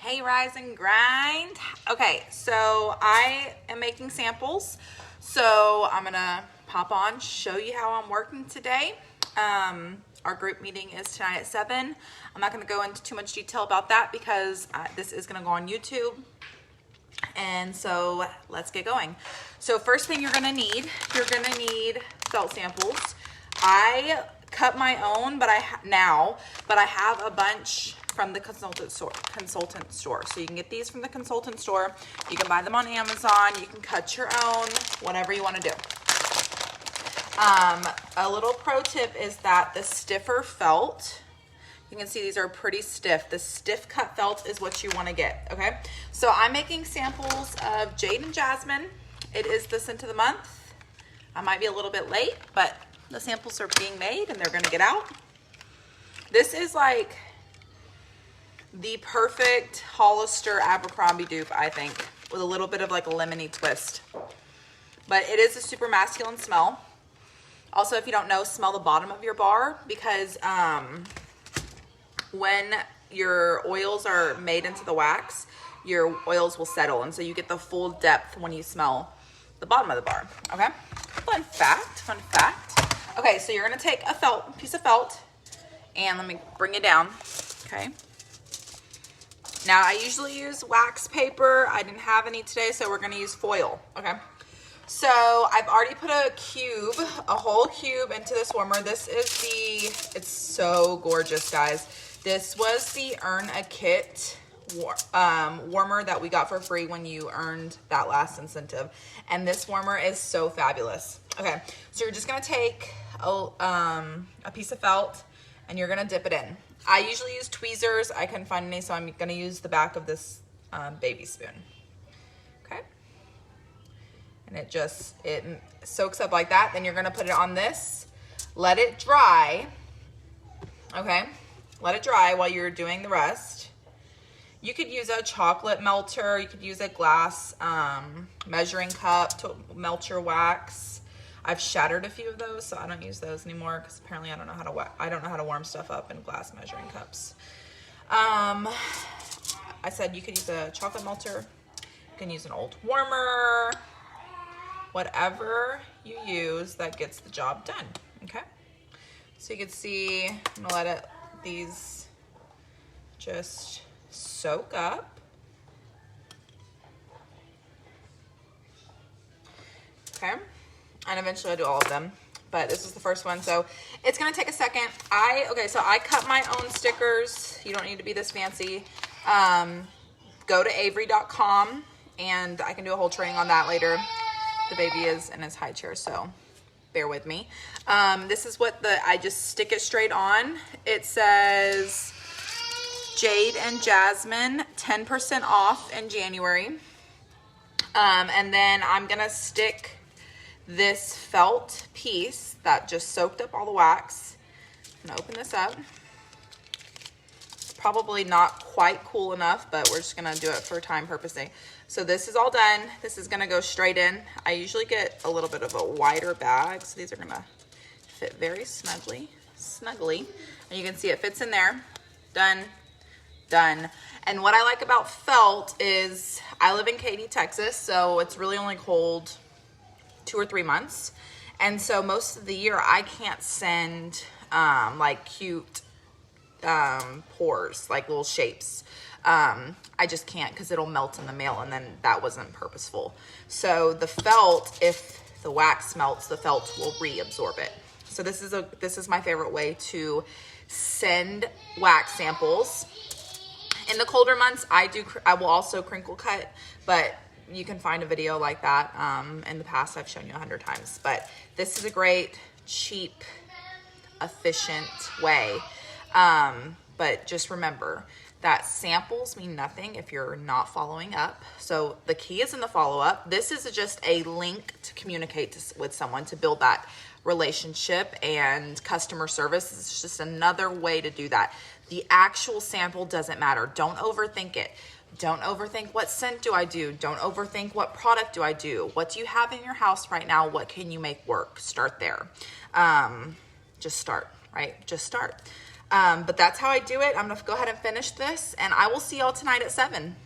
Hey, Rise and Grind. Okay, so I am making samples. So I'm gonna pop on, show you how I'm working today. Our group meeting is tonight at 7. I'm not gonna go into too much detail about that because this is gonna go on YouTube. And so let's get going. So first thing you're gonna need felt samples. I cut my own, but I have a bunch from the consultant store. So you can get these from the consultant store. You can buy them on Amazon. You can cut your own, whatever you want to do. A little pro tip is that the stiffer felt, you can see these are pretty stiff. The stiff cut felt is what you want to get, okay? So I'm making samples of Jade and Jasmine. It is the scent of the month. I might be a little bit late, but the samples are being made and they're gonna get out. This is like the perfect Hollister Abercrombie dupe, I think, with a little bit of like a lemony twist. But it is a super masculine smell. Also, if you don't know, smell the bottom of your bar because when your oils are made into the wax, your oils will settle. And so you get the full depth when you smell the bottom of the bar, okay? Fun fact. Okay, so you're gonna take a piece of felt and let me bring it down, okay? Now I usually use wax paper. I didn't have any today, so we're gonna use foil, okay? So I've already put a whole cube into this warmer. It's so gorgeous, guys. This was the Earn a Kit warmer that we got for free when you earned that last incentive. And this warmer is so fabulous. Okay, so you're just gonna take a piece of felt and you're gonna dip it in. I usually use tweezers. I couldn't find any, so I'm gonna use the back of this baby spoon. Okay, and it soaks up like that. Then you're gonna put it on this, let it dry. Okay, let it dry while you're doing the rest. You could use a chocolate melter. You could use a glass measuring cup to melt your wax. I've shattered a few of those, so I don't use those anymore because apparently I don't know how to warm stuff up in glass measuring cups. I said you could use a chocolate melter. You can use an old warmer. Whatever you use that gets the job done. Okay. So you can see I'm gonna let these just soak up. Okay, and eventually I'll do all of them, but this is the first one, so it's gonna take a second. So I cut my own stickers. You don't need to be this fancy. Go to Avery.com and I can do a whole training on that later. The baby is in his high chair, so bear with me. This is what I just stick it straight on. It says Jade and Jasmine, 10% off in January. And then I'm gonna stick this felt piece that just soaked up all the wax. I'm gonna open this up. It's probably not quite cool enough, but we're just gonna do it for time purposing. So this is all done. This is gonna go straight in. I usually get a little bit of a wider bag, so these are gonna fit very snugly. And you can see it fits in there. Done. And what I like about felt is I live in Katy, Texas, so it's really only cold 2 or 3 months. And so most of the year I can't send like cute pores, like little shapes. I just can't because it'll melt in the mail and then that wasn't purposeful. So the felt, if the wax melts, the felt will reabsorb it. So this is my favorite way to send wax samples. In the colder months, I will also crinkle cut, but you can find a video like that. In the past, I've shown you 100 times, but this is a great, cheap, efficient way. But just remember that samples mean nothing if you're not following up. So the key is in the follow-up. This is just a link to communicate with someone, to build that relationship and customer service. It's just another way to do that. The actual sample doesn't matter. Don't overthink it. Don't overthink what scent do I do. Don't overthink what product do I do. What do you have in your house right now? What can you make work? Start there. Just start, right? Just start. But that's how I do it. I'm gonna go ahead and finish this, and I will see y'all tonight at 7.